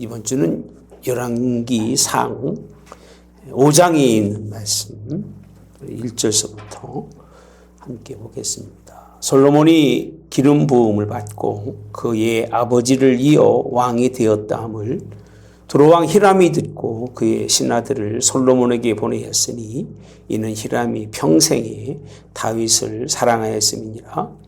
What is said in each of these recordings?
이번 주는 열왕기상 5장에 있는 말씀 1절서부터 함께 보겠습니다. 솔로몬이 기름 부음을 받고 그의 아버지를 이어 왕이 되었다함을 두로왕 히람이 듣고 그의 신하들을 솔로몬에게 보내었으니 이는 히람이 평생에 다윗을 사랑하였음이니라.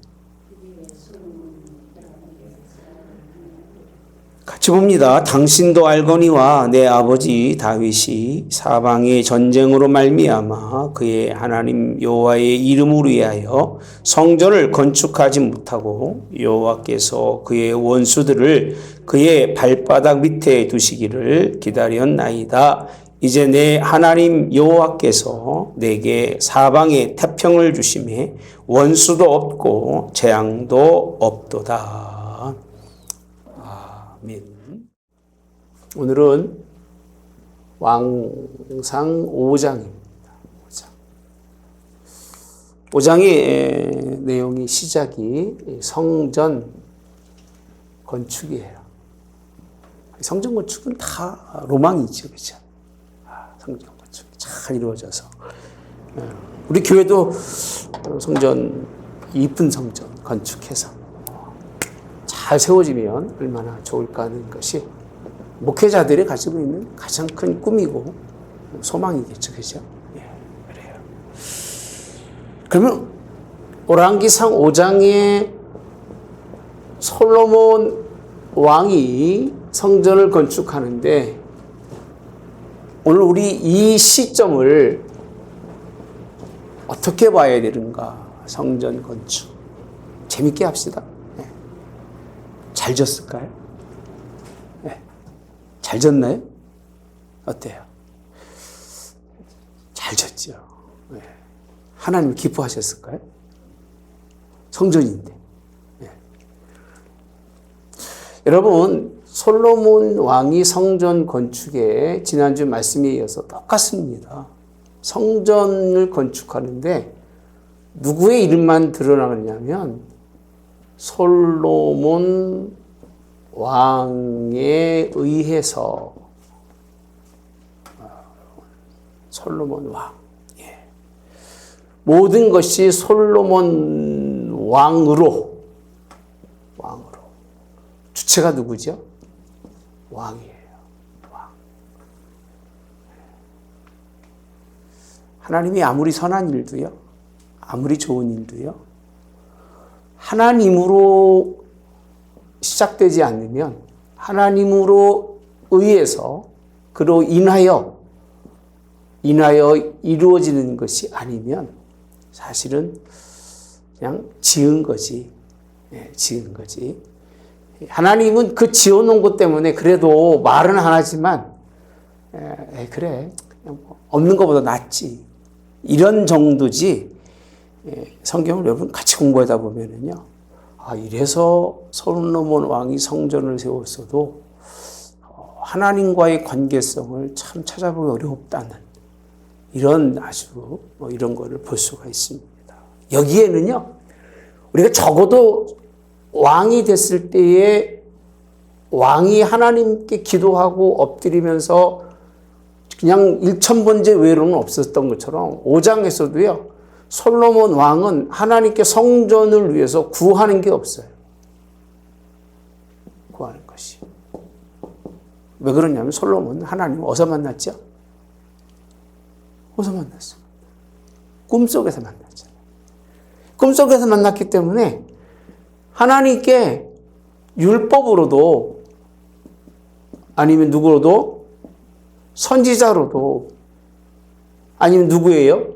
같이 봅니다. 당신도 알거니와 내 아버지 다윗이 사방의 전쟁으로 말미암아 그의 하나님 여호와의 이름을 위하여 성전을 건축하지 못하고 여호와께서 그의 원수들을 그의 발바닥 밑에 두시기를 기다렸나이다. 이제 내 하나님 여호와께서 내게 사방에 태평을 주심에 원수도 없고 재앙도 없도다. 오늘은 왕상 5장입니다. 5장의 내용이 시작이 성전 건축이에요. 성전 건축은 다 로망이죠, 그렇죠? 성전 건축이 잘 이루어져서 우리 교회도 성전 이쁜 성전 건축해서 잘 세워지면 얼마나 좋을까 하는 것이 목회자들이 가지고 있는 가장 큰 꿈이고 소망이겠죠. 그죠? 예, 그래요. 그러면 열왕기상 5장에 솔로몬 왕이 성전을 건축하는데 오늘 우리 이 시점을 어떻게 봐야 되는가? 성전 건축. 재밌게 합시다. 예. 잘 졌을까요? 잘 졌나요? 어때요? 잘 졌죠. 네. 하나님 기뻐하셨을까요? 성전인데. 네. 여러분, 솔로몬 왕이 성전 건축에 지난주 말씀에 이어서 똑같습니다. 성전을 건축하는데 누구의 이름만 드러나느냐면 솔로몬 왕에 의해서 솔로몬 왕. 예. 모든 것이 솔로몬 왕으로 주체가 누구죠? 왕이에요. 왕. 하나님이 아무리 선한 일도요, 아무리 좋은 일도요, 하나님으로 시작되지 않으면 하나님으로 의해서 그로 인하여 이루어지는 것이 아니면 사실은 그냥 지은 거지. 지은 거지. 하나님은 그 지어놓은 것 때문에 그래도 말은 안 하지만 그래 그냥 없는 것보다 낫지. 이런 정도지. 성경을 여러분 같이 공부하다 보면은요. 이래서 솔로몬 왕이 성전을 세웠어도 하나님과의 관계성을 참 찾아보기 어렵다는 이런 아주 이런 거를 볼 수가 있습니다. 여기에는요, 우리가 적어도 왕이 됐을 때에 왕이 하나님께 기도하고 엎드리면서 그냥 일천번째 외로는 없었던 것처럼 5장에서도요, 솔로몬 왕은 하나님께 성전을 위해서 구하는 게 없어요. 구하는 것이. 왜 그러냐면 솔로몬은 하나님을 어디서 만났죠? 어디서 만났어요? 꿈속에서 만났죠. 꿈속에서 만났기 때문에 하나님께 율법으로도 아니면 누구로도 선지자로도 아니면 누구예요?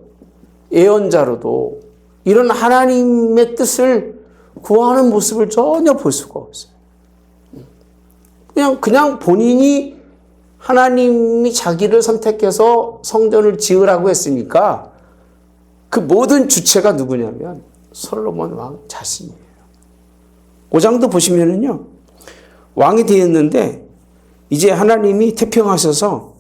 예언자로도 이런 하나님의 뜻을 구하는 모습을 전혀 볼 수가 없어요. 그냥 본인이 하나님이 자기를 선택해서 성전을 지으라고 했으니까 그 모든 주체가 누구냐면 솔로몬 왕 자신이에요. 5장도 보시면은요, 왕이 되었는데 이제 하나님이 태평하셔서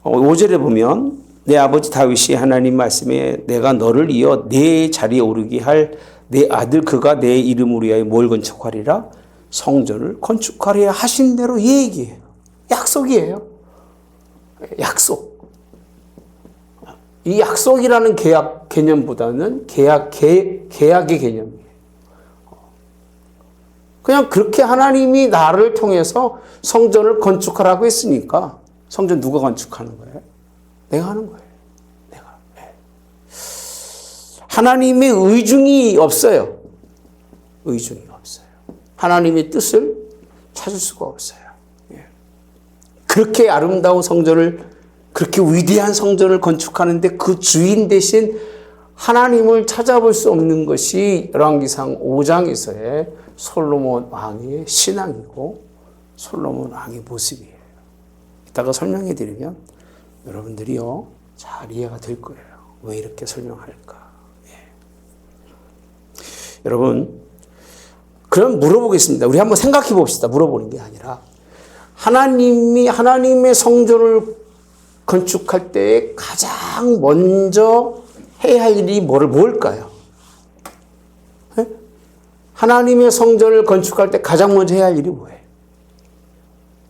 5절에 보면 내 아버지 다윗이 하나님 말씀에 내가 너를 이어 내 자리에 오르게 할 내 아들 그가 내 이름을 위하여 뭘 건축하리라? 성전을 건축하리라 하신 대로 얘기해요. 약속이에요. 약속. 이 약속이라는 계약 개념보다는 계약의 개념이에요. 그냥 그렇게 하나님이 나를 통해서 성전을 건축하라고 했으니까 성전 누가 건축하는 거예요? 내가 하는 거예요. 내가. 하나님의 의중이 없어요. 의중이 없어요. 하나님의 뜻을 찾을 수가 없어요. 그렇게 아름다운 성전을, 그렇게 위대한 성전을 건축하는데 그 주인 대신 하나님을 찾아볼 수 없는 것이 열왕기상 5장에서의 솔로몬 왕의 신앙이고 솔로몬 왕의 모습이에요. 이따가 설명해 드리면 여러분들이요 잘 이해가 될 거예요. 왜 이렇게 설명할까? 여러분, 그럼 물어보겠습니다. 우리 한번 생각해 봅시다. 물어보는 게 아니라 하나님이 하나님의 성전을 건축할 때 가장 먼저 해야 할 일이 뭘까요? 네? 하나님의 성전을 건축할 때 가장 먼저 해야 할 일이 뭐예요?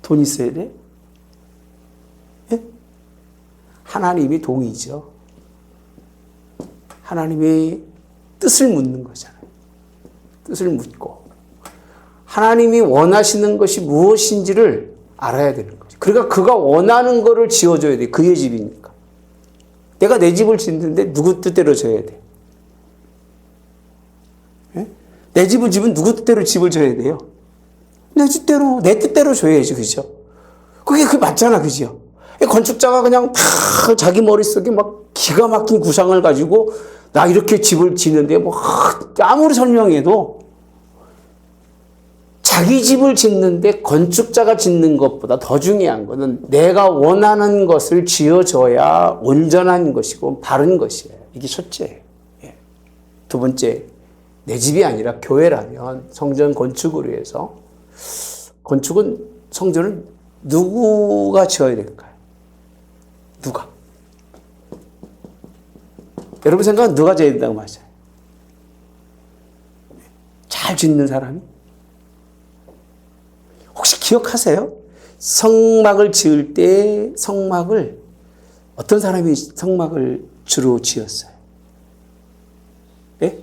돈 있어야 돼? 네? 하나님이 동의죠. 하나님의 뜻을 묻는 거잖아요. 뜻을 묻고 하나님이 원하시는 것이 무엇인지를 알아야 되는 거죠. 그러니까 그가 원하는 거를 지어줘야 돼. 그의 집이니까. 내가 내 집을 짓는데 누구 뜻대로 져야 돼? 네? 내 집을 지면 누구 뜻대로 집을 져야 돼요? 내 뜻대로 줘야지, 그죠? 그게 맞잖아, 그죠? 건축자가 그냥 다 자기 머릿속에 막 기가 막힌 구상을 가지고 나 이렇게 집을 짓는데 뭐 아무리 설명해도 자기 집을 짓는데 건축자가 짓는 것보다 더 중요한 것은 내가 원하는 것을 지어줘야 온전한 것이고 바른 것이에요. 이게 첫째예요. 두 번째, 내 집이 아니라 교회라면 성전 건축을 위해서 성전을 누가 지어야 될까요? 누가? 여러분 생각은 누가 지어야 된다고 말하죠? 잘 짓는 사람이? 혹시 기억하세요? 성막을 지을 때 어떤 사람이 성막을 주로 지었어요? 네?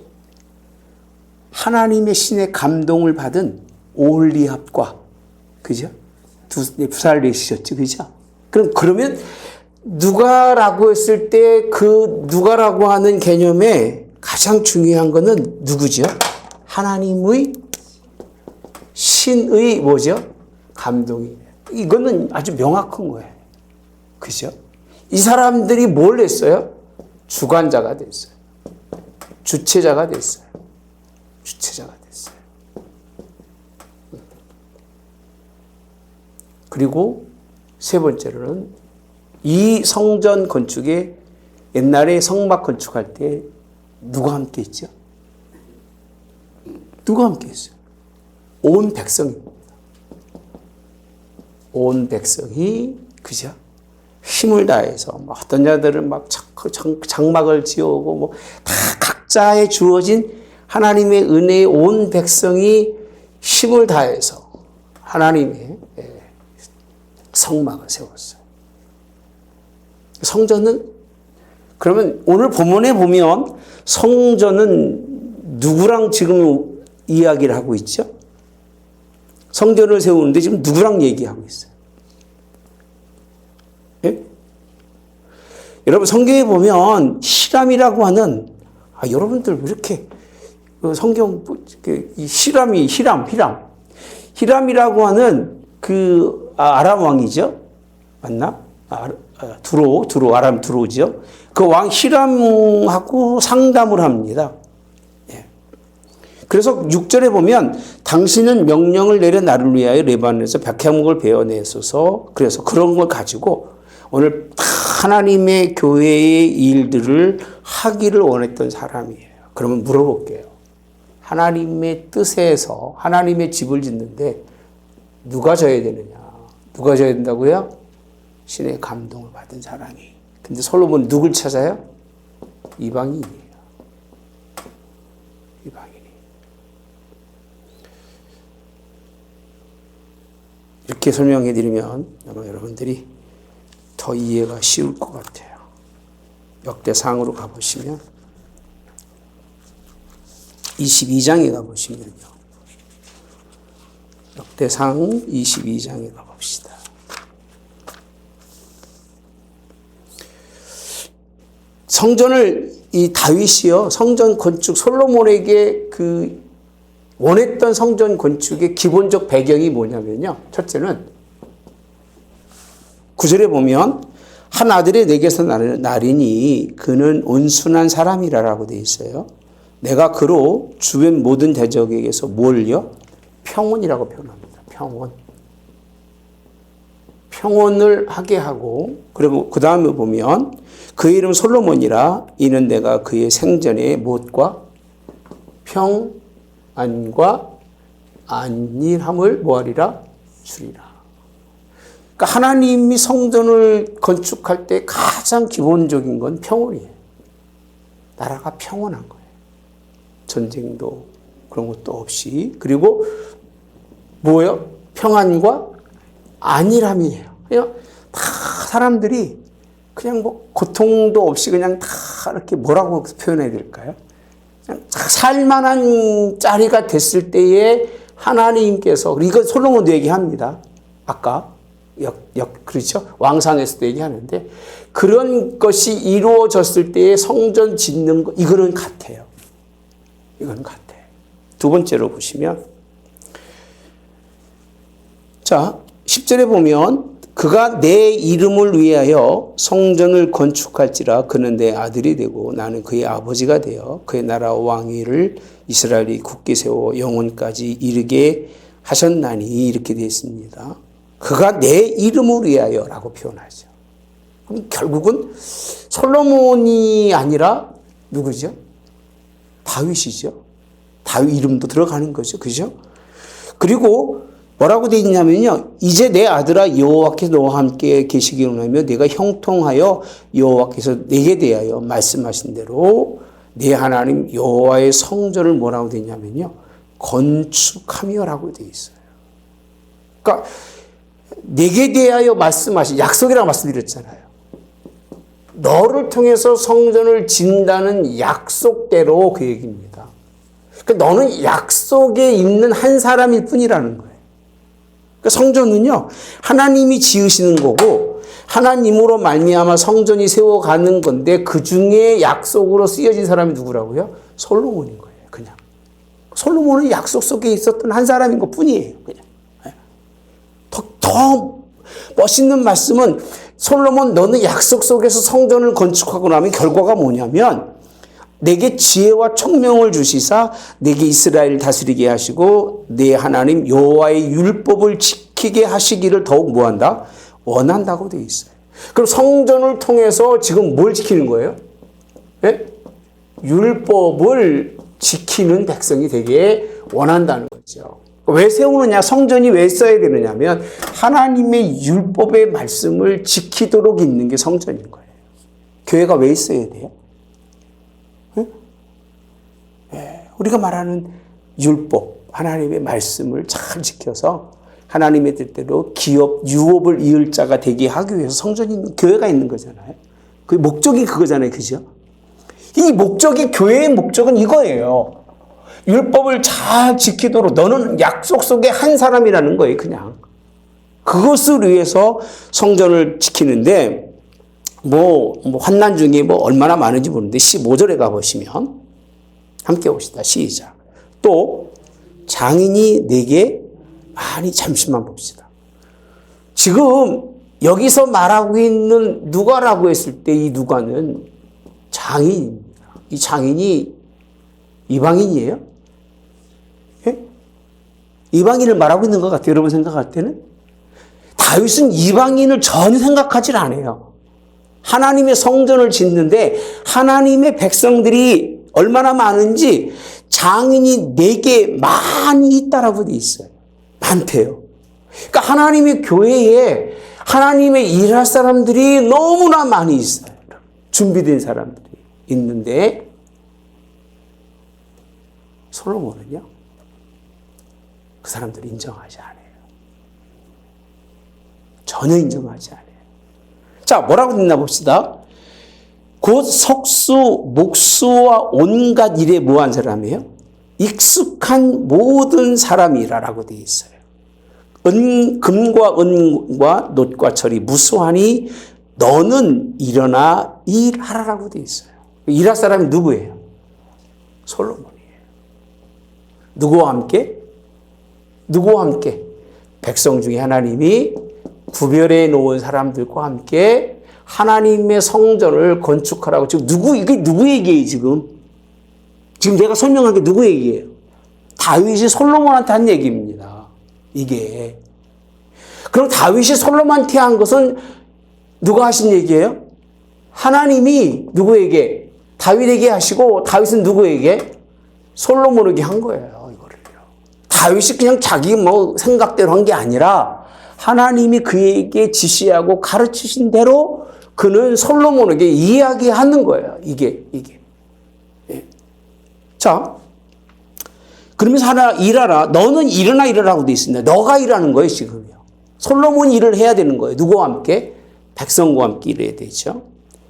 하나님의 신의 감동을 받은 오홀리압과, 그죠? 부사를 내시셨죠, 그죠? 그러면 누가라고 했을 때 그 누가라고 하는 개념에 가장 중요한 거는 누구죠? 하나님의 신의 뭐죠? 감동이. 이거는 아주 명확한 거예요. 그죠? 이 사람들이 뭘 했어요? 주관자가 됐어요. 주체자가 됐어요. 주체자가 됐어요. 그리고 세 번째로는 이 성전 건축에 옛날에 성막 건축할 때 누가 함께 했죠? 누가 함께 했어요? 온 백성입니다. 온 백성이, 그죠? 힘을 다해서, 어떤 자들은 막 장막을 지어오고, 다 각자의 주어진 하나님의 은혜에 온 백성이 힘을 다해서 하나님의 성막을 세웠어요. 성전은, 그러면 오늘 본문에 보면 성전은 누구랑 지금 이야기를 하고 있죠? 성전을 세우는데 지금 누구랑 얘기하고 있어요? 예? 여러분 성경에 보면 히람이라고 하는, 여러분들 왜 이렇게 성경 히람이라고 하는 그 아람 왕이죠? 맞나? 아람 두로죠? 그 왕 히람하고 상담을 합니다. 그래서 6절에 보면 당신은 명령을 내려 나를 위하여 레바논에서 백향목을 베어내소서. 그래서 그런 걸 가지고 오늘 하나님의 교회의 일들을 하기를 원했던 사람이에요. 그러면 물어볼게요. 하나님의 뜻에서 하나님의 집을 짓는데 누가 져야 되느냐? 누가 져야 된다고요? 신의 감동을 받은 사람이. 근데 솔로몬은 누굴 찾아요? 이방인이에요. 이렇게 설명해 드리면 아마 여러분들이 더 이해가 쉬울 것 같아요. 역대상으로 가보시면 22장에 가보시면요. 역대상 22장에 가봅시다. 성전을 이 다윗이요, 성전 건축 솔로몬에게 그 원했던 성전 건축의 기본적 배경이 뭐냐면요. 첫째는 9절에 보면 한 아들이 내게서 나리니 그는 온순한 사람이라라고 되어 있어요. 내가 그로 주변 모든 대적에게서 뭘요? 평온이라고 표현합니다. 평온. 평온을 하게 하고, 그리고 그 다음에 보면 그의 이름 솔로몬이라 이는 내가 그의 생전에 무엇과 평안과 안일함을 뭐하리라? 주리라. 그러니까 하나님이 성전을 건축할 때 가장 기본적인 건 평온이에요. 나라가 평온한 거예요. 전쟁도 그런 것도 없이. 그리고 뭐예요? 평안과 안일함이에요. 그냥 다 사람들이 그냥 뭐 고통도 없이 그냥 다 이렇게 뭐라고 표현해야 될까요? 그냥 살만한 자리가 됐을 때에 하나님께서, 이거 솔로몬도 얘기합니다. 아까 그렇죠? 왕상에서도 얘기하는데, 그런 것이 이루어졌을 때에 성전 짓는 거, 이거는 같아요. 이건 같아요. 두 번째로 보시면, 자, 10절에 보면, 그가 내 이름을 위하여 성전을 건축할지라 그는 내 아들이 되고 나는 그의 아버지가 되어 그의 나라와 왕위를 이스라엘이 굳게 세워 영원까지 이르게 하셨나니, 이렇게 되어 있습니다. 그가 내 이름을 위하여라고 표현하죠. 그럼 결국은 솔로몬이 아니라 누구죠? 다윗이죠. 다윗 이름도 들어가는 거죠. 그죠? 그리고 뭐라고 되어 있냐면요. 이제 내 아들아 여호와께서 너와 함께 계시기를 원하며 내가 형통하여 여호와께서 내게 대하여 말씀하신 대로 내 하나님 여호와의 성전을 뭐라고 되어 있냐면요. 건축하며라고 되어 있어요. 그러니까 내게 대하여 말씀하신, 약속이라고 말씀드렸잖아요. 너를 통해서 성전을 짓는다는 약속대로 그 얘기입니다. 그러니까 너는 약속에 있는 한 사람일 뿐이라는 거예요. 그러니까 성전은요, 하나님이 지으시는 거고 하나님으로 말미암아 성전이 세워가는 건데 그 중에 약속으로 쓰여진 사람이 누구라고요? 솔로몬인 거예요. 그냥 솔로몬은 약속 속에 있었던 한 사람인 것 뿐이에요. 그냥 더 멋있는 말씀은, 솔로몬 너는 약속 속에서 성전을 건축하고 나면 결과가 뭐냐면 내게 지혜와 총명을 주시사 내게 이스라엘을 다스리게 하시고 내 하나님 여호와의 율법을 지키게 하시기를 더욱 뭐한다? 원한다고 되어 있어요. 그럼 성전을 통해서 지금 뭘 지키는 거예요? 네? 율법을 지키는 백성이 되게 원한다는 거죠. 왜 세우느냐? 성전이 왜 써야 되느냐면 하나님의 율법의 말씀을 지키도록 있는 게 성전인 거예요. 교회가 왜 있어야 돼요? 우리가 말하는 율법, 하나님의 말씀을 잘 지켜서 하나님의 뜻대로 기업, 유업을 이을 자가 되게 하기 위해서 성전이 있는, 교회가 있는 거잖아요. 그 목적이 그거잖아요. 그죠? 이 목적이, 교회의 목적은 이거예요. 율법을 잘 지키도록, 너는 약속 속의 한 사람이라는 거예요. 그냥 그것을 위해서 성전을 지키는데, 환난 중에 얼마나 많은지 모르는데 15절에 가보시면 함께 봅시다. 시작. 또 장인이 내게 많이, 잠시만 봅시다. 지금 여기서 말하고 있는 누가라고 했을 때 이 누가는 장인입니다. 이 장인이 이방인이에요? 예? 이방인을 말하고 있는 것 같아요. 여러분 생각할 때는? 다윗은 이방인을 전혀 생각하지 않아요. 하나님의 성전을 짓는데 하나님의 백성들이 얼마나 많은지 장인이 내게 많이 있다라고 돼 있어요. 많대요. 그러니까 하나님의 교회에 하나님의 일할 사람들이 너무나 많이 있어요. 준비된 사람들이 있는데 솔로몬은요, 그 사람들을 인정하지 않아요. 전혀 인정하지 않아요. 자, 뭐라고 됐나 봅시다. 곧 석수, 목수와 온갖 일에 뭐한 사람이에요? 익숙한 모든 사람이라라고 되어 있어요. 금과 은과 놋과 철이 무수하니 너는 일어나 일하라라고 되어 있어요. 일할 사람이 누구예요? 솔로몬이에요. 누구와 함께? 누구와 함께? 백성 중에 하나님이 구별해 놓은 사람들과 함께 하나님의 성전을 건축하라고. 지금 이게 누구 얘기예요, 지금? 지금 내가 설명한 게 누구 얘기예요? 다윗이 솔로몬한테 한 얘기입니다. 이게. 그럼 다윗이 솔로몬한테 한 것은 누가 하신 얘기예요? 하나님이 누구에게? 다윗에게 하시고, 다윗은 누구에게? 솔로몬에게 한 거예요, 이거를요. 다윗이 그냥 자기 생각대로 한 게 아니라 하나님이 그에게 지시하고 가르치신 대로 그는 솔로몬에게 이야기하는 거예요. 이게. 예. 자, 그러면서 하나 일하라. 너는 일어나 일하라고 되어 있습니다. 너가 일하는 거예요, 지금요. 솔로몬이 일을 해야 되는 거예요. 누구와 함께? 백성과 함께 일해야 되죠.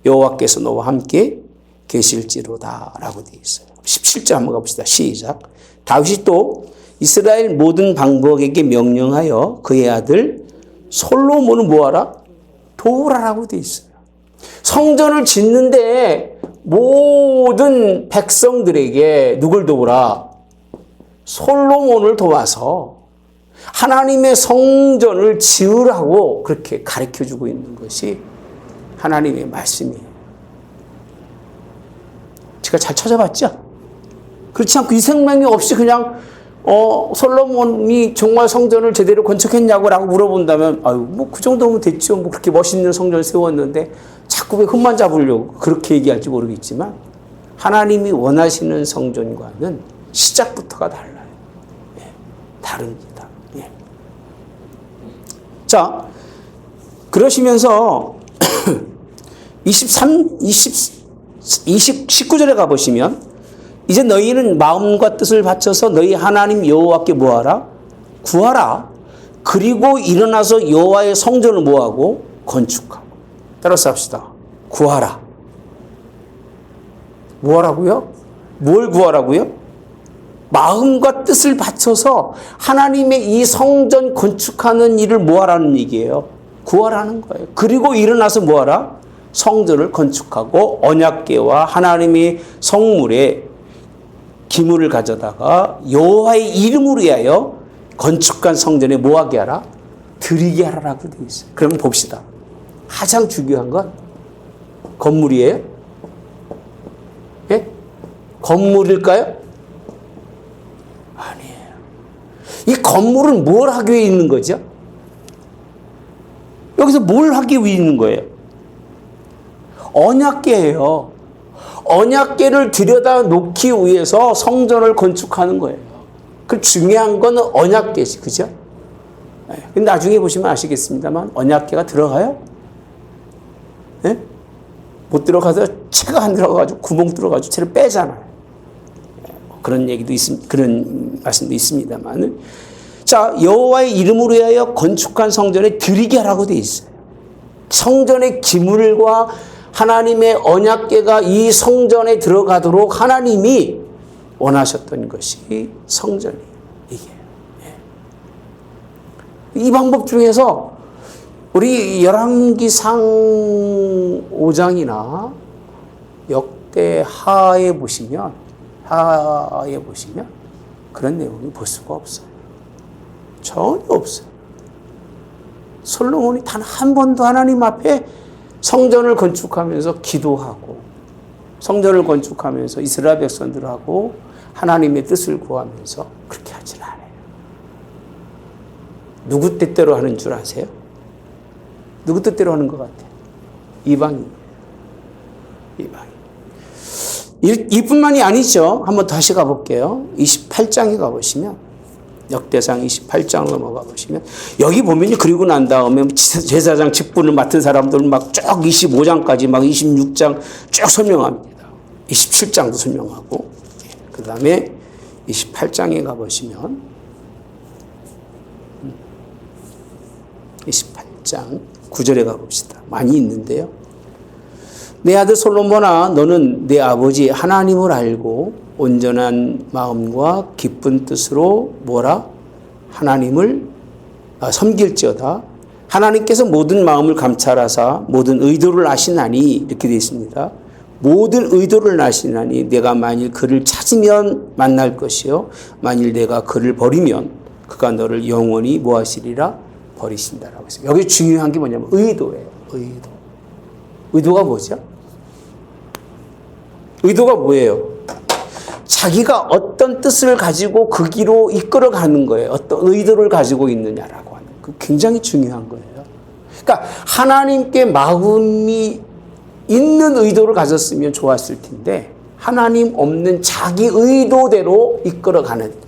여호와께서 너와 함께 계실지로다라고 되어 있어요. 17절 한번 가봅시다. 시작. 다윗이 또 이스라엘 모든 방백에게 명령하여 그의 아들 솔로몬을 뭐하라? 도우라라고 되어 있어요. 성전을 짓는데 모든 백성들에게 누굴 도우라? 솔로몬을 도와서 하나님의 성전을 지으라고 그렇게 가르쳐주고 있는 것이 하나님의 말씀이에요. 제가 잘 찾아봤죠? 그렇지 않고 이 생명이 없이 그냥 솔로몬이 정말 성전을 제대로 건축했냐고 라고 물어본다면 그 정도면 됐죠. 그렇게 멋있는 성전을 세웠는데 자꾸 왜 흠만 잡으려고 그렇게 얘기할지 모르겠지만 하나님이 원하시는 성전과는 시작부터가 달라요. 예, 다릅니다. 예. 자, 그러시면서 19절에 가보시면 이제 너희는 마음과 뜻을 바쳐서 너희 하나님 여호와께 뭐하라? 구하라. 그리고 일어나서 여호와의 성전을 뭐하고? 건축하고. 따라서 합시다. 구하라. 뭐하라고요? 뭘 구하라고요? 마음과 뜻을 바쳐서 하나님의 이 성전 건축하는 일을 뭐하라는 얘기예요? 구하라는 거예요. 그리고 일어나서 뭐하라? 성전을 건축하고 언약궤와 하나님의 성물에 기물을 가져다가 여호와의 이름으로 위하여 건축한 성전에 뭐하게 하라? 드리게 하라라고 되어 있어요. 그러면 봅시다. 가장 중요한 건 건물이에요? 예? 건물일까요? 아니에요. 이 건물은 뭘 하기 위해 있는 거죠? 여기서 뭘 하기 위해 있는 거예요? 언약궤예요. 언약궤를 들여다 놓기 위해서 성전을 건축하는 거예요. 그 중요한 건 언약궤지, 그죠? 근데 나중에 보시면 아시겠습니다만 언약궤가 들어가요? 네? 못 들어가서 채가 안 들어가가지고 구멍 뚫어가지고 채를 빼잖아요. 그런 얘기도 그런 말씀도 있습니다만, 자, 여호와의 이름으로 위하여 건축한 성전에 드리게 하라고 되어 있어요. 성전의 기물과 하나님의 언약궤가 이 성전에 들어가도록 하나님이 원하셨던 것이 성전이에요. 이게. 이 방법 중에서 우리 열왕기상 5장이나 역대하에 보시면 그런 내용이 볼 수가 없어요. 전혀 없어요. 솔로몬이 단 한 번도 하나님 앞에 성전을 건축하면서 기도하고 성전을 건축하면서 이스라엘 백성들하고 하나님의 뜻을 구하면서 그렇게 하진 않아요. 누구 뜻대로 하는 줄 아세요? 누구 뜻대로 하는 것 같아요? 이방인. 이뿐만이 아니죠. 한번 다시 가볼게요. 28장에 가보시면 역대상 28장으로 넘어가 보시면 여기 보면요. 그리고 난 다음에 제사장 직분을 맡은 사람들 막 쭉 25장까지 막 26장 쭉 설명합니다. 27장도 설명하고 그 다음에 28장에 가보시면 28장 21장 9절에 가봅시다. 많이 있는데요. 내 아들 솔로몬아, 너는 내 아버지 하나님을 알고 온전한 마음과 기쁜 뜻으로 뭐라? 하나님을 섬길지어다. 하나님께서 모든 마음을 감찰하사 모든 의도를 아시나니, 이렇게 되어 있습니다. 모든 의도를 아시나니 내가 만일 그를 찾으면 만날 것이요 만일 내가 그를 버리면 그가 너를 영원히 뭐하시리라? 버리신다라고 했어요. 여기 중요한 게 뭐냐면 의도예요. 의도가 뭐죠? 의도가 뭐예요? 자기가 어떤 뜻을 가지고 그 길로 이끌어가는 거예요. 어떤 의도를 가지고 있느냐라고 하는, 그 굉장히 중요한 거예요. 그러니까 하나님께 마음이 있는 의도를 가졌으면 좋았을 텐데 하나님 없는 자기 의도대로 이끌어가는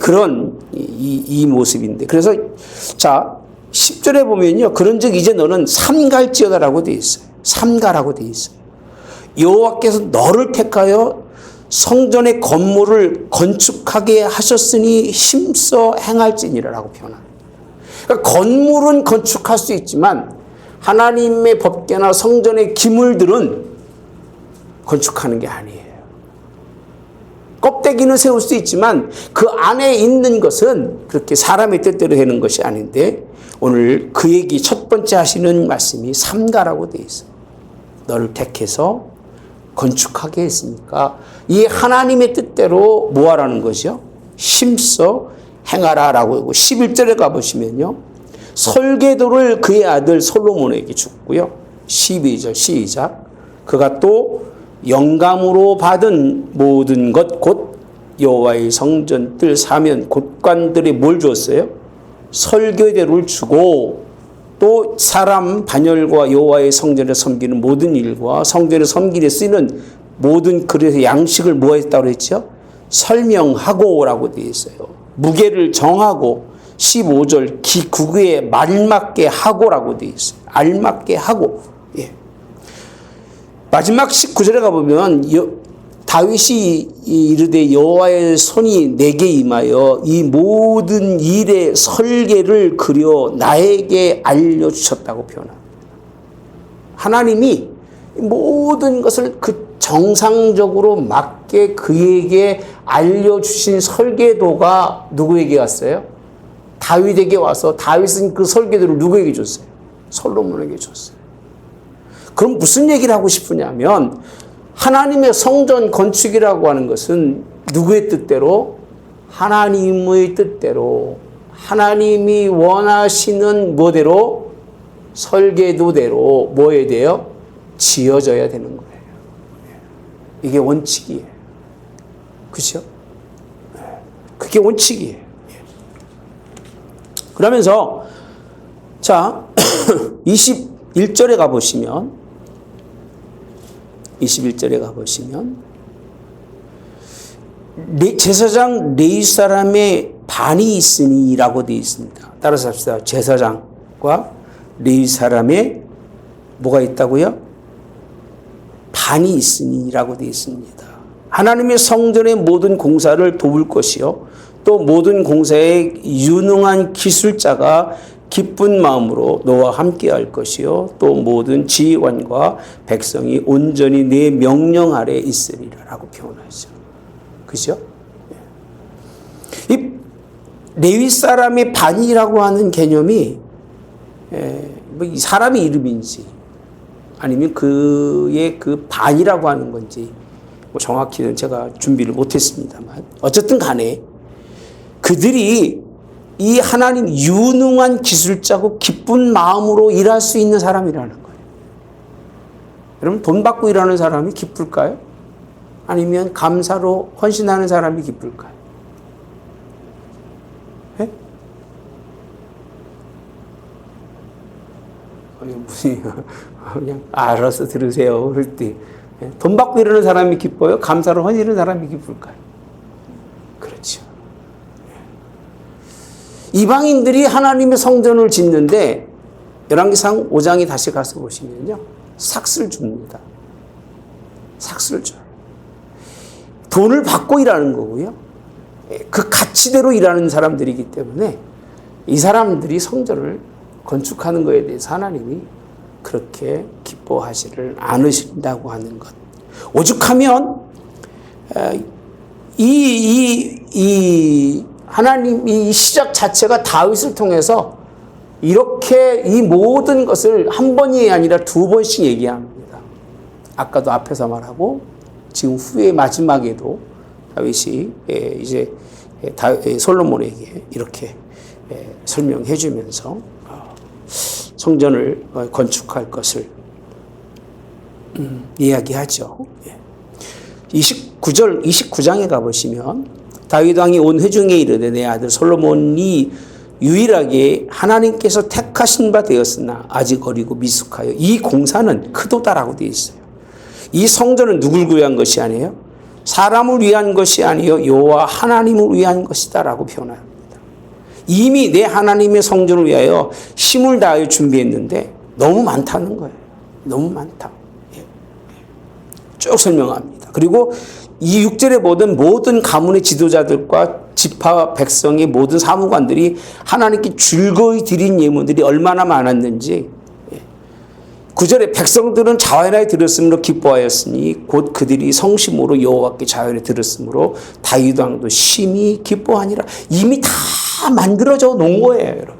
그런 이 모습인데, 그래서 자 10절에 보면요, 그런즉 이제 너는 삼갈지어다라고 되어 있어요. 삼가라고 되어 있어요. 여호와께서 너를 택하여 성전의 건물을 건축하게 하셨으니 힘써 행할지니라라고 표현합니다. 그러니까 건물은 건축할 수 있지만 하나님의 법궤나 성전의 기물들은 건축하는 게 아니에요. 껍데기는 세울 수 있지만 그 안에 있는 것은 그렇게 사람의 뜻대로 되는 것이 아닌데, 오늘 그 얘기 첫 번째 하시는 말씀이 삼가라고 되어 있어요. 너를 택해서 건축하게 했으니까 이 하나님의 뜻대로 뭐 하라는 거죠? 힘써 행하라라고. 11절에 가보시면요, 설계도를 그의 아들 솔로몬에게 줬고요. 12절 시작. 그가 또 영감으로 받은 모든 것 곧 여호와의 성전 뜰 사면 곳간들이 뭘 주었어요? 설계도를 주고, 또 사람 반열과 여호와의 성전에 섬기는 모든 일과 성전에 섬기는 쓰이는 모든 그릇의 양식을 뭐 했다고 했죠? 설명하고라고 되어 있어요. 무게를 정하고, 15절 구구에 말맞게 하고라고 되어 있어요. 알맞게 하고. 예. 마지막 19절에 가보면 다윗이 이르되 여호와의 손이 내게 임하여 이 모든 일의 설계를 그려 나에게 알려주셨다고 표현합니다. 하나님이 모든 것을 그 정상적으로 맞게 그에게 알려주신 설계도가 누구에게 왔어요? 다윗에게 와서 다윗은 그 설계도를 누구에게 줬어요? 솔로몬에게 줬어요. 그럼 무슨 얘기를 하고 싶으냐면, 하나님의 성전 건축이라고 하는 것은 누구의 뜻대로? 하나님의 뜻대로, 하나님이 원하시는 뭐대로? 설계도대로 뭐 해야 돼요? 지어져야 되는 거예요. 이게 원칙이에요. 그렇죠? 그게 원칙이에요. 그러면서 자 21절에 가보시면, 21절에 가보시면 제사장 레위 사람의 반이 있으니라고 되어 있습니다. 따라서 합시다. 제사장과 레위 사람의 뭐가 있다고요? 반이 있으니라고 되어 있습니다. 하나님의 성전의 모든 공사를 도울 것이요 또 모든 공사에 유능한 기술자가 기쁜 마음으로 너와 함께 할 것이요 또 모든 지휘관과 백성이 온전히 내 명령 아래 있으리라라고 표현하죠. 그죠? 이 레위 사람의 반이라고 하는 개념이 뭐 사람의 이름인지 아니면 그의 그 반이라고 하는 건지 뭐 정확히는 제가 준비를 못했습니다만, 어쨌든 간에 그들이 이 하나님 유능한 기술자고 기쁜 마음으로 일할 수 있는 사람이라는 거예요. 여러분, 돈 받고 일하는 사람이 기쁠까요? 아니면 감사로 헌신하는 사람이 기쁠까요? 네? 그냥 알아서 들으세요. 그럴 때 돈 받고 일하는 사람이 기뻐요? 감사로 헌신하는 사람이 기쁠까요? 그렇죠. 이방인들이 하나님의 성전을 짓는데 열왕기상 5장에 다시 가서 보시면요, 삭스를 줍니다. 삭스를 줘요. 돈을 받고 일하는 거고요. 그 가치대로 일하는 사람들이기 때문에 이 사람들이 성전을 건축하는 것에 대해서 하나님이 그렇게 기뻐하지를 않으신다고 하는 것. 오죽하면 이 하나님 이 시작 자체가 다윗을 통해서 이렇게 이 모든 것을 한 번이 아니라 두 번씩 얘기합니다. 아까도 앞에서 말하고 지금 후에 마지막에도 다윗이 이제 솔로몬에게 이렇게 설명해 주면서 성전을 건축할 것을 이야기하죠. 29장에 가보시면 다윗 왕이 온 회중에 이르되 내 아들 솔로몬이 유일하게 하나님께서 택하신 바 되었으나 아직 어리고 미숙하여 이 공사는 크도다라고 되어 있어요. 이 성전은 누굴 위한 것이 아니에요? 사람을 위한 것이 아니요 여호와 하나님을 위한 것이다라고 표현합니다. 이미 내 하나님의 성전을 위하여 힘을 다하여 준비했는데 너무 많다는 거예요. 너무 많다. 쭉 설명합니다. 그리고 이 6절에 보던 모든 가문의 지도자들과 지파 백성의 모든 사무관들이 하나님께 즐거이 드린 예물들이 얼마나 많았는지 9절에 백성들은 자원하여 들었으므로 기뻐하였으니 곧 그들이 성심으로 여호와께 자원하여 들었으므로 다윗 왕도 심히 기뻐하니라. 이미 다 만들어져 놓은 거예요, 여러분.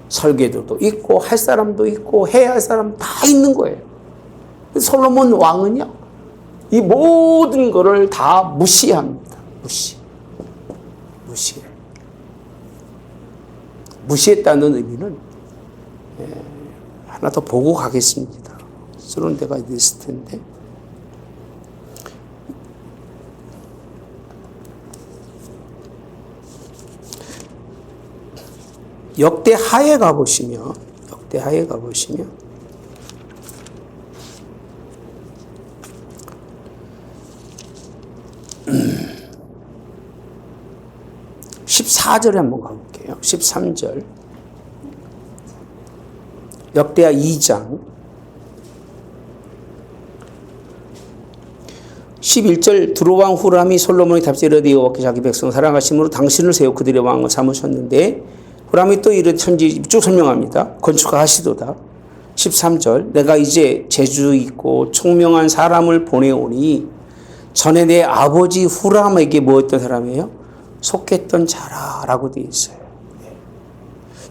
설계도도 있고 할 사람도 있고 해야 할 사람 다 있는 거예요. 솔로몬 왕은요, 이 모든 거를 다 무시합니다. 무시했다는 의미는 하나 더 보고 가겠습니다. 쓰는 데가 있을 텐데. 역대하에 가보시면 14절에 한번 가볼게요. 13절. 역대하 2장 11절 두로왕 후람이 솔로몬이 답제르되 여호와께 자기 백성 사랑하심으로 당신을 세워 그들의 왕을 삼으셨는데 후람이 또 이런 천지 쭉 설명합니다. 건축하시도다. 13절 내가 이제 재주 있고 총명한 사람을 보내오니 전에 내 아버지 후람에게 뭐였던 사람이에요? 속했던 자라라고 되어 있어요.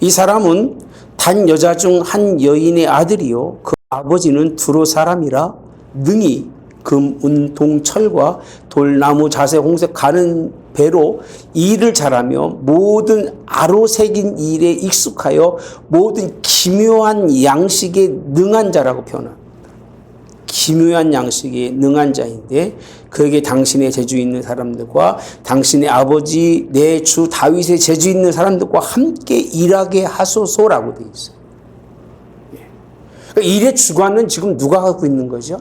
이 사람은 단 여자 중 한 여인의 아들이요 그 아버지는 두로 사람이라 능히 금, 은, 동, 철과 돌, 나무, 자색, 홍색 가는 배로 일을 잘하며 모든 아로새긴 일에 익숙하여 모든 기묘한 양식에 능한 자라고 표현합니다. 기묘한 양식에 능한 자인데 그에게 당신의 재주 있는 사람들과 당신의 아버지 내 주 다윗의 재주 있는 사람들과 함께 일하게 하소서라고 되어 있어요. 그러니까 일의 주관은 지금 누가 하고 있는 거죠?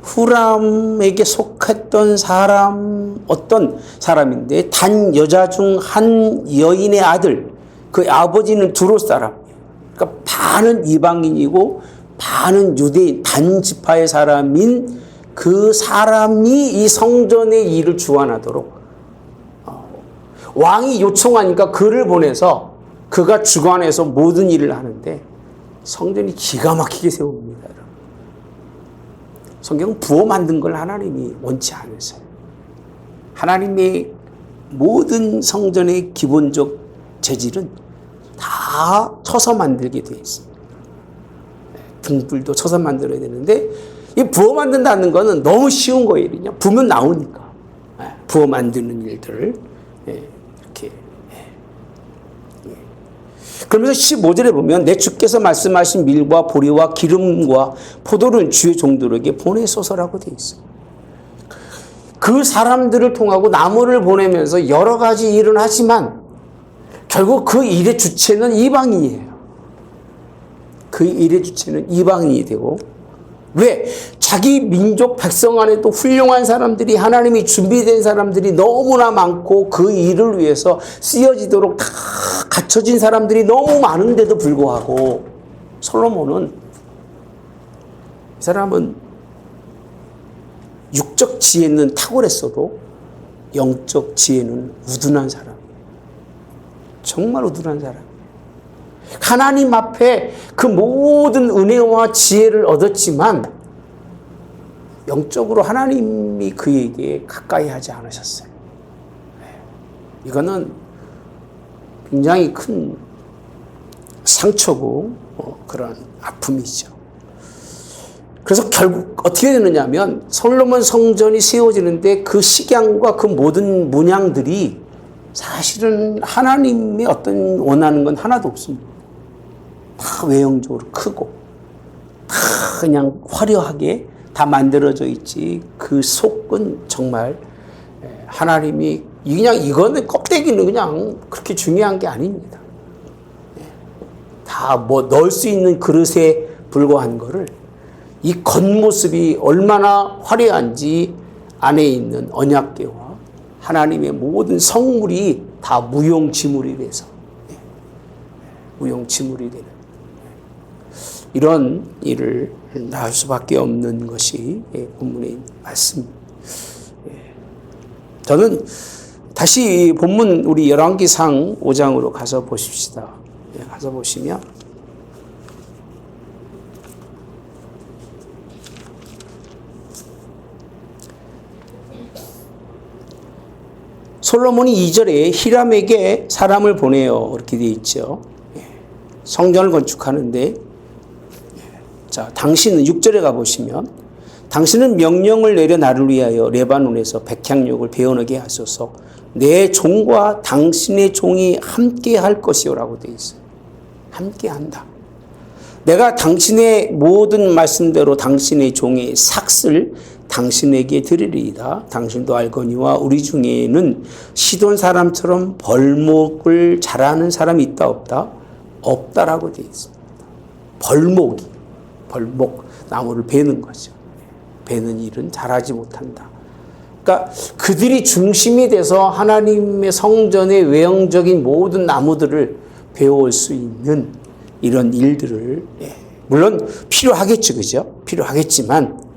후람에게 속했던 사람, 어떤 사람인데 단 여자 중 한 여인의 아들, 그 아버지는 두로 사람이에요. 그러니까 반은 이방인이고 반은 유대인, 단 지파의 사람인 그 사람이 이 성전의 일을 주관하도록 왕이 요청하니까 그를 보내서 그가 주관해서 모든 일을 하는데 성전이 기가 막히게 세웁니다. 성경은 부어 만든 걸 하나님이 원치 않으세요. 하나님의 모든 성전의 기본적 재질은 다 쳐서 만들게 되어 있습니다. 등불도 쳐서 만들어야 되는데 이 부어 만든다는 거는 너무 쉬운 거예요. 그냥 부면 나오니까. 부어 만드는 일들을 이렇게. 그러면서 15절에 보면 내 주께서 말씀하신 밀과 보리와 기름과 포도를 주의 종들에게 보내소서라고 되어 있어요. 그 사람들을 통하고 나무를 보내면서 여러 가지 일을 하지만 결국 그 일의 주체는 이방인이에요. 그 일의 주체는 이방인이 되고 왜? 자기 민족 백성 안에 또 훌륭한 사람들이 하나님이 준비된 사람들이 너무나 많고 그 일을 위해서 쓰여지도록 다 갖춰진 사람들이 너무 많은데도 불구하고 솔로몬은 이 사람은 육적 지혜는 탁월했어도 영적 지혜는 우둔한 사람. 정말 우둔한 사람. 하나님 앞에 그 모든 은혜와 지혜를 얻었지만 영적으로 하나님이 그에게 가까이 하지 않으셨어요. 이거는 굉장히 큰 상처고 그런 아픔이죠. 그래서 결국 어떻게 되느냐 하면 솔로몬 성전이 세워지는데 그 식양과 그 모든 문양들이 사실은 하나님의 어떤 원하는 건 하나도 없습니다. 다 외형적으로 크고 다 그냥 화려하게 다 만들어져 있지 그 속은 정말 하나님이 그냥 이거는 껍데기는 그냥 그렇게 중요한 게 아닙니다. 다 뭐 넣을 수 있는 그릇에 불과한 거를 이 겉모습이 얼마나 화려한지 안에 있는 언약궤와 하나님의 모든 성물이 다 무용지물이 돼서 무용지물이 되는 이런 일을 낳을 수밖에 없는 것이 본문의 말씀입니다. 저는 다시 본문 우리 열왕기상 5장으로 가서 보십시다. 가서 보시면 솔로몬이 2절에 히람에게 사람을 보내요. 이렇게 되어 있죠. 성전을 건축하는데 자, 당신은 6절에 가보시면 당신은 명령을 내려 나를 위하여 레바논에서 백향목을 베어내게 하소서 내 종과 당신의 종이 함께 할 것이요라고 되어 있어요. 함께 한다. 내가 당신의 모든 말씀대로 당신의 종의 삭슬 당신에게 드리리이다. 당신도 알거니와 우리 중에는 시돈 사람처럼 벌목을 잘하는 사람이 있다 없다? 없다라고 되어 있습니다. 벌목, 나무를 베는 거죠. 베는 일은 잘하지 못한다. 그러니까 그들이 중심이 돼서 하나님의 성전의 외형적인 모든 나무들을 베어올 수 있는 이런 일들을 물론 필요하겠죠. 그죠? 필요하겠지만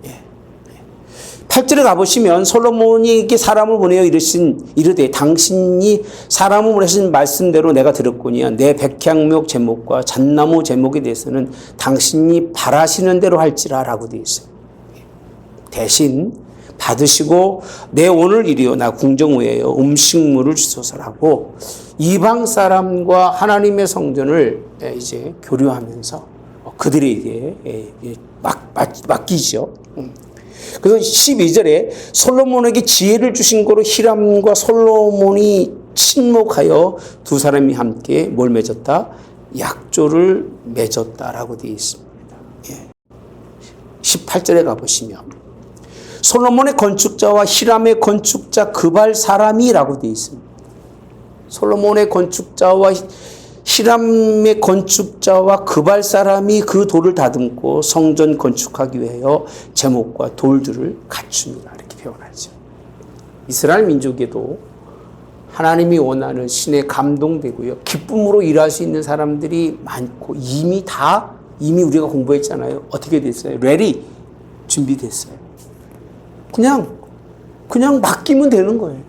8절에 가보시면 솔로몬에게 사람을 보내어 이르되 당신이 사람을 보내신 말씀대로 내가 들었거니와 내 백향목 제목과 잣나무 제목에 대해서는 당신이 바라시는 대로 할지라 라고 되어 있어요. 대신 받으시고 내 오늘 일이요 나 궁정후에요 음식물을 주소서라고 이방 사람과 하나님의 성전을 이제 교류하면서 그들에게 맡기죠. 그래서 12절에 솔로몬에게 지혜를 주신 거로 히람과 솔로몬이 친목하여 두 사람이 함께 뭘 맺었다? 약조를 맺었다라고 되어 있습니다. 18절에 가보시면 솔로몬의 건축자와 히람의 건축자 그발 사람이라고 되어 있습니다. 솔로몬의 건축자와 히람의 건축자와 그발 사람이 그 돌을 다듬고 성전 건축하기 위하여 제목과 돌들을 갖춥니다. 이렇게 표현하죠. 이스라엘 민족에도 하나님이 원하는 신에 감동되고요. 기쁨으로 일할 수 있는 사람들이 많고 이미 우리가 공부했잖아요. 어떻게 됐어요? 레디 준비됐어요. 그냥 맡기면 되는 거예요.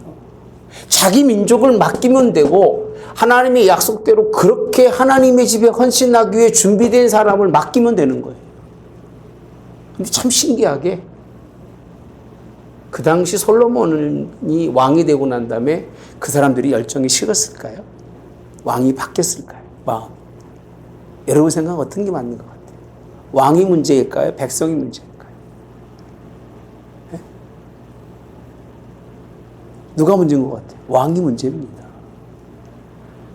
자기 민족을 맡기면 되고 하나님의 약속대로 그렇게 하나님의 집에 헌신하기 위해 준비된 사람을 맡기면 되는 거예요. 근데 참 신기하게 그 당시 솔로몬이 왕이 되고 난 다음에 그 사람들이 열정이 식었을까요? 왕이 바뀌었을까요? 마음. 여러분 생각 어떤 게 맞는 것 같아요? 왕이 문제일까요? 백성이 문제일까요? 네? 누가 문제인 것 같아요? 왕이 문제입니다.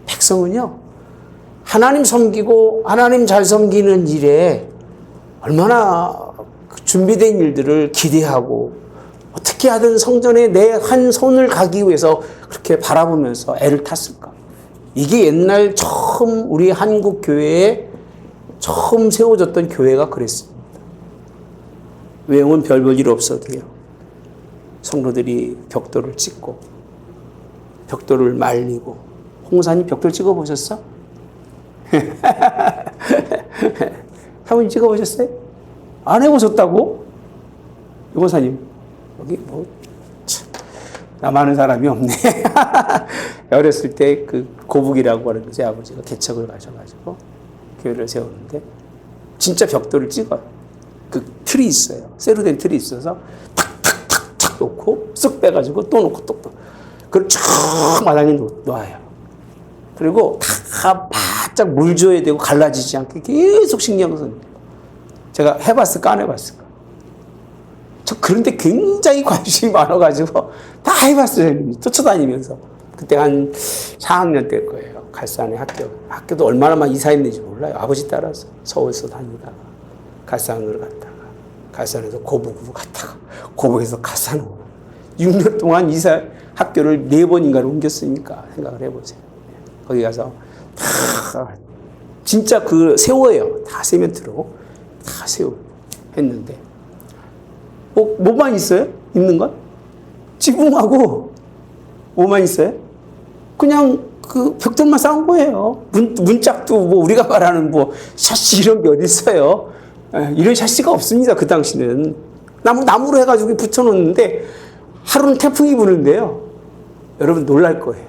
백성은요, 하나님 섬기고 하나님 잘 섬기는 일에 얼마나 준비된 일들을 기대하고 어떻게 하든 성전에 내 한 손을 가기 위해서 그렇게 바라보면서 애를 탔을까? 이게 옛날 처음 우리 한국 교회에 처음 세워졌던 교회가 그랬습니다. 외형은 별 볼 일 없어도요. 성도들이 벽돌을 찍고 벽돌을 말리고 홍사님 벽돌 찍어보셨어? 사모님 찍어보셨어요? 안 해보셨다고? 유고사님 여기 뭐 나 많은 사람이 없네. 어렸을 때 그 고북이라고 하는 거지 아버지가 개척을 가셔가지고 교회를 세우는데 진짜 벽돌을 찍어요. 그 틀이 있어요. 쇠로 된 틀이 있어서 탁탁탁탁 놓고 쓱 빼가지고 또 놓고 또 그걸 쭉 마당에 놓아요. 그리고 다 바짝 물 줘야 되고 갈라지지 않게 계속 신경 씁니다. 제가 해봤을까 안 해봤을까? 저 그런데 굉장히 관심이 많아가지고 다 해봤어요. 쫓아다니면서. 그때 한 4학년 때일 거예요. 갈산에 학교도 얼마나 막 이사했는지 몰라요. 아버지 따라서 서울서 다니다가 갈산으로 갔다가 갈산에서 고북으로 갔다가 고북에서 갈산으로 6년 동안 이사 학교를 4번인가를 옮겼으니까 생각을 해보세요. 거기 가서 다 진짜 그 세워요. 다 세멘트로 다 세우고 했는데 뭐만 있어요? 있는 건? 지붕하고 뭐만 있어요? 그냥 그 벽돌만 쌓은 거예요. 문짝도 뭐 우리가 말하는 뭐 샤시 이런 게 어디 있어요? 이런 샤시가 없습니다. 그 당시는 나무로 해가지고 붙여놓는데 하루는 태풍이 부는데요. 여러분 놀랄 거예요.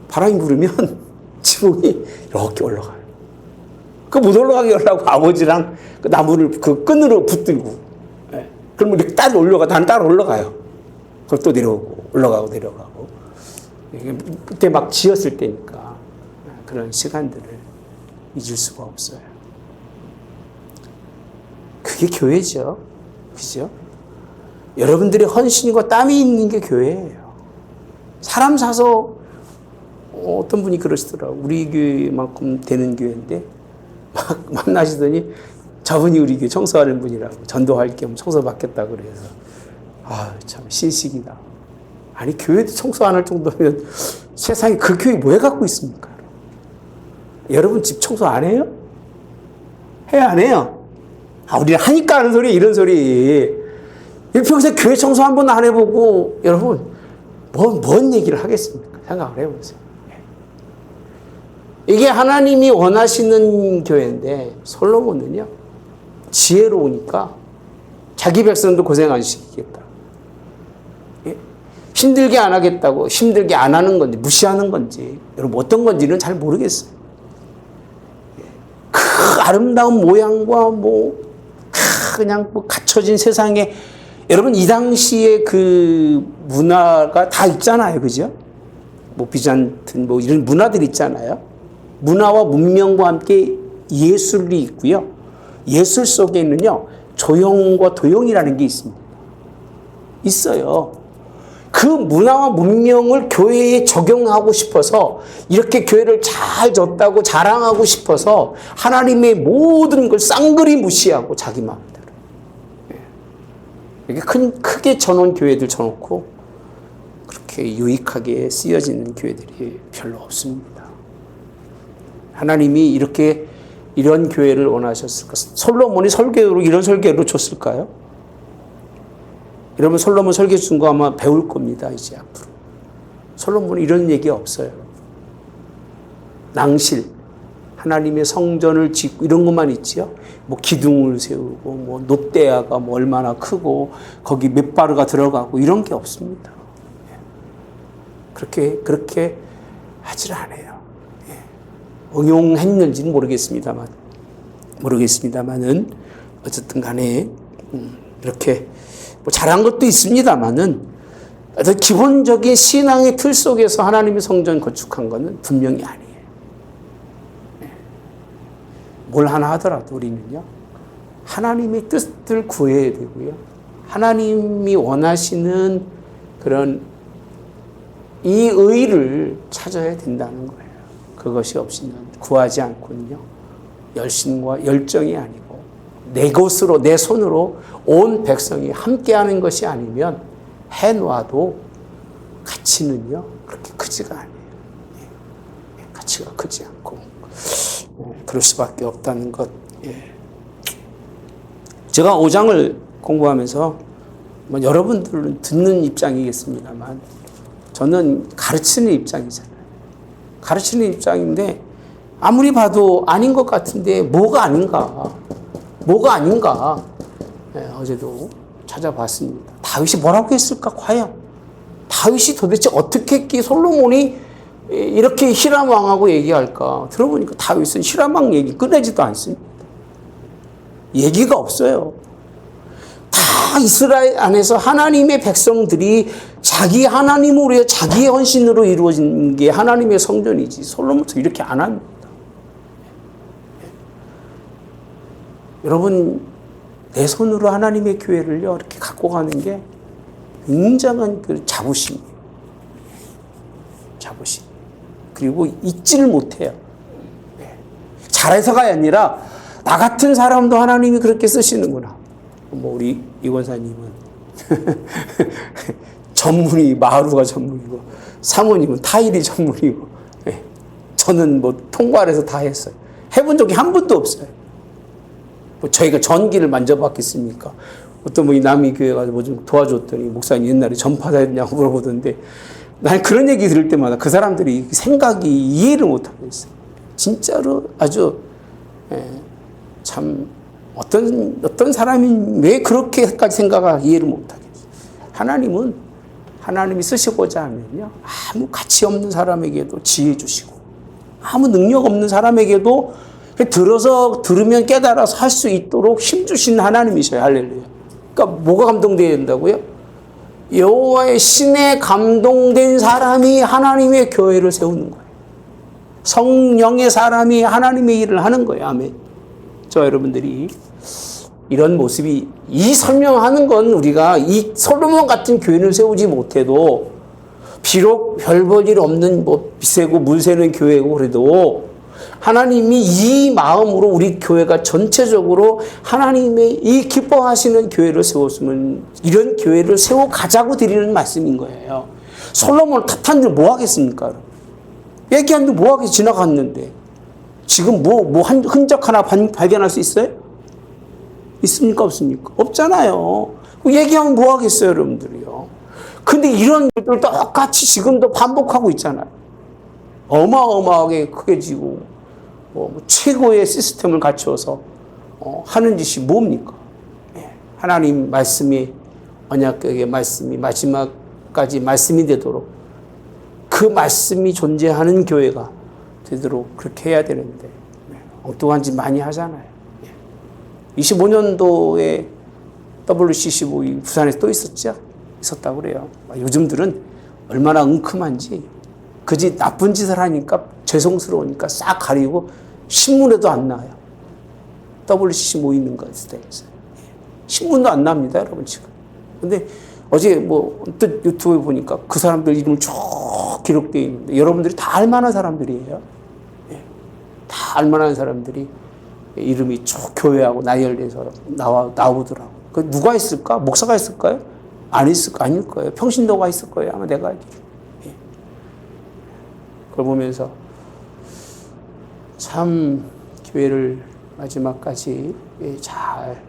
바람이 불으면 지붕이 이렇게 올라가요. 그 못 올라가게 하려고 아버지랑 그 나무를 그 끈으로 붙들고, 그러면 이렇게 따로 올라가, 난 따로 올라가요. 그걸 또 내려오고, 올라가고, 내려가고. 그때 막 지었을 때니까 그런 시간들을 잊을 수가 없어요. 그게 교회죠. 그죠? 여러분들의 헌신과 땀이 있는 게 교회예요. 사람 사서 어떤 분이 그러시더라고요. 우리 교회만큼 되는 교회인데 막 만나시더니 저분이 우리 교회 청소하는 분이라고 전도할 겸 청소 받겠다고 그래서 참 신식이다. 아니 교회도 청소 안 할 정도면 세상에 그 교회 뭐 해갖고 있습니까? 여러분 집 청소 안 해요? 해요 안 해요? 우리는 하니까 하는 소리 이런 소리. 평소에 교회 청소 한 번 안 해보고 여러분 뭔 얘기를 하겠습니까? 생각을 해보세요. 이게 하나님이 원하시는 교회인데 솔로몬은요 지혜로우니까 자기 백성도 고생 안 시키겠다. 힘들게 안 하겠다고 힘들게 안 하는 건지 무시하는 건지 여러분 어떤 건지는 잘 모르겠어요. 그 아름다운 모양과 그냥 갖춰진 세상에 여러분 이 당시에 그 문화가 다 있잖아요. 그죠? 비잔틴 이런 문화들이 있잖아요. 문화와 문명과 함께 예술이 있고요. 예술 속에는요, 조형과 도형이라는 게 있습니다. 있어요. 그 문화와 문명을 교회에 적용하고 싶어서 이렇게 교회를 잘 졌다고 자랑하고 싶어서 하나님의 모든 걸 쌍그리 무시하고 자기 마음대로. 이렇게 크게 쳐놓은 교회들 쳐놓고 그렇게 유익하게 쓰여지는 교회들이 별로 없습니다. 하나님이 이런 교회를 원하셨을까? 솔로몬이 설교로 이런 설교로 줬을까요? 이러면 솔로몬 설교 준 거 아마 배울 겁니다. 이제 앞으로. 솔로몬은 이런 얘기 없어요. 낭실, 하나님의 성전을 짓고 이런 것만 있지요. 기둥을 세우고 높대야가 얼마나 크고 거기 몇 바르가 들어가고 이런 게 없습니다. 그렇게 하질 않아요. 응용했는지는 모르겠습니다만은 어쨌든 간에 이렇게 잘한 것도 있습니다만은 기본적인 신앙의 틀 속에서 하나님의 성전 건축한 것은 분명히 아니에요. 뭘 하나 하더라도 우리는요 하나님의 뜻을 구해야 되고요 하나님이 원하시는 그런 이 의를 찾아야 된다는 거예요. 그것이 없이는 구하지 않고는요 열심과 열정이 아니고 내 것으로 내 손으로 온 백성이 함께하는 것이 아니면 해놔도 가치는요 그렇게 크지가 않아요. 가치가 크지 않고 그럴 수밖에 없다는 것. 제가 5장을 공부하면서 여러분들은 듣는 입장이겠습니다만 저는 가르치는 입장이잖아요. 가르치는 입장인데 아무리 봐도 아닌 것 같은데 뭐가 아닌가 어제도 찾아봤습니다. 다윗이 뭐라고 했을까 과연? 다윗이 도대체 어떻게 했기에 솔로몬이 이렇게 히람 왕하고 얘기할까? 들어보니까 다윗은 히람 왕 얘기 꺼내지도 않습니다. 얘기가 없어요. 다 이스라엘 안에서 하나님의 백성들이 자기 하나님으로 위해 자기의 헌신으로 이루어진 게 하나님의 성전이지 솔로몬도 이렇게 안 합니다. 여러분, 내 손으로 하나님의 교회를요 이렇게 갖고 가는 게 굉장한 그 자부심이에요. 자부심. 그리고 잊지를 못해요. 잘해서가 아니라 나 같은 사람도 하나님이 그렇게 쓰시는구나. 뭐 우리 이 권사님은 전문이 마루가 전문이고 사모님은 타일이 전문이고 저는 뭐 통과해서 다 했어요. 해본 적이 한 번도 없어요. 뭐 저희가 전기를 만져봤겠습니까? 어떤 분이 남이 교회 가서 뭐 좀 도와줬더니 목사님 옛날에 전파사 했냐고 물어보던데 난 그런 얘기 들을 때마다 그 사람들이 생각이 이해를 못하고 있어요. 진짜로 아주 참 어떤 사람이 왜 그렇게까지 생각을 이해를 못하겠어요. 하나님이 쓰시고자 하면요 아무 가치 없는 사람에게도 지혜 주시고 아무 능력 없는 사람에게도 들으면 깨달아서 할 수 있도록 힘 주신 하나님이셔요. 할렐루야. 그러니까 뭐가 감동돼야 된다고요? 여호와의 신에 감동된 사람이 하나님의 교회를 세우는 거예요. 성령의 사람이 하나님의 일을 하는 거예요. 아멘. 저 여러분들이 이런 모습이 이 설명하는 건 우리가 이 솔로몬 같은 교회를 세우지 못해도 비록 별 볼 일 없는 뭐 비세고 물 새는 교회고 그래도 하나님이 이 마음으로 우리 교회가 전체적으로 하나님의 이 기뻐하시는 교회를 세웠으면 이런 교회를 세워가자고 드리는 말씀인 거예요. 솔로몬을 탓한들 뭐 하겠습니까? 얘기하는데 뭐 하겠 지나갔는데 지금 뭐 흔적 하나 발견할 수 있어요? 있습니까? 없습니까? 없잖아요. 얘기하면 뭐 하겠어요, 여러분들이요. 근데 이런 일들 똑같이 지금도 반복하고 있잖아요. 어마어마하게 크게 지고 최고의 시스템을 갖추어서 하는 짓이 뭡니까? 하나님 말씀이 언약궤의 말씀이 마지막까지 말씀이 되도록 그 말씀이 존재하는 교회가 되도록 그렇게 해야 되는데 엉뚱한 짓 많이 하잖아요. 25년도에 WCC 부산에서 또 있었다고 그래요. 요즘들은 얼마나 응큼한지 그지 나쁜 짓을 하니까 죄송스러우니까 싹 가리고 신문에도 안 나와요. WCC 모이는 거 있을 때 신문도 안 납니다, 여러분 지금. 근데 어제 뭐 언뜻 유튜브에 보니까 그 사람들 이름을 쭉 기록되어 있는데 여러분들이 다 알만한 사람들이에요. 다 알만한 사람들이 이름이 쭉 교회하고 나열돼서 나오더라고. 그 누가 있을까? 목사가 있을까요? 아닐 거예요. 평신도가 있을 거예요. 아마 내가 알기로. 그걸 보면서 참 교회를 마지막까지 잘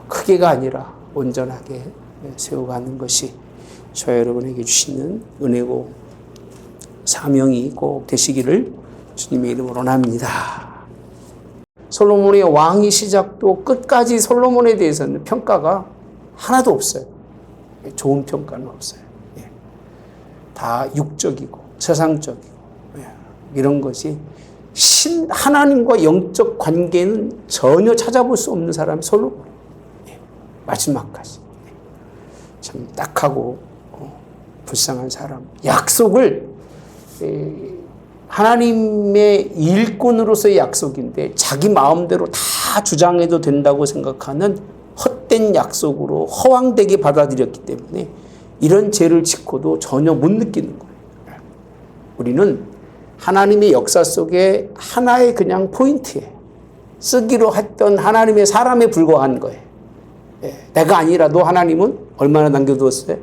크게가 아니라 온전하게 세워가는 것이 저 여러분에게 주시는 은혜고 사명이 꼭 되시기를 주님의 이름으로 원합니다. 솔로몬의 왕위 시작도 끝까지 솔로몬에 대해서는 평가가 하나도 없어요. 좋은 평가는 없어요. 다 육적이고 세상적이고 이런 것이 하나님과 영적 관계는 전혀 찾아볼 수 없는 사람이 솔로몬. 마지막까지 참 딱하고 불쌍한 사람. 약속을 하나님의 일꾼으로서의 약속인데 자기 마음대로 다 주장해도 된다고 생각하는 헛된 약속으로 허황되게 받아들였기 때문에 이런 죄를 짓고도 전혀 못 느끼는 거예요. 우리는 하나님의 역사 속에 하나의 그냥 포인트에 쓰기로 했던 하나님의 사람에 불과한 거예요. 내가 아니라도 하나님은 얼마나 남겨두었어요?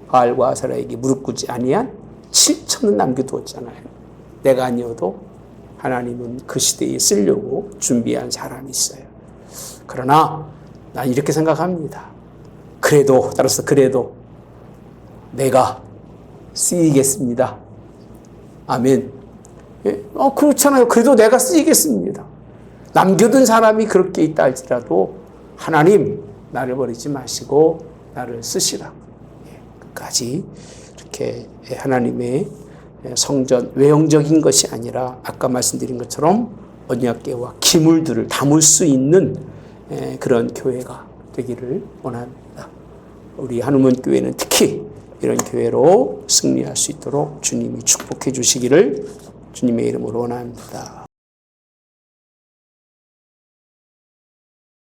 바알과 아세라에게 무릎 꿇지 아니한 7천은 남겨두었잖아요. 내가 아니어도 하나님은 그 시대에 쓰려고 준비한 사람이 있어요. 그러나 난 이렇게 생각합니다. 그래도 내가 쓰이겠습니다. 아멘. 그렇잖아요. 그래도 내가 쓰이겠습니다. 남겨둔 사람이 그렇게 있다 할지라도 하나님 나를 버리지 마시고 나를 쓰시라고 끝까지 이렇게 하나님의 성전 외형적인 것이 아니라 아까 말씀드린 것처럼 언약궤와 기물들을 담을 수 있는 그런 교회가 되기를 원합니다. 우리 한우문 교회는 특히 이런 교회로 승리할 수 있도록 주님이 축복해 주시기를 주님의 이름으로 원합니다.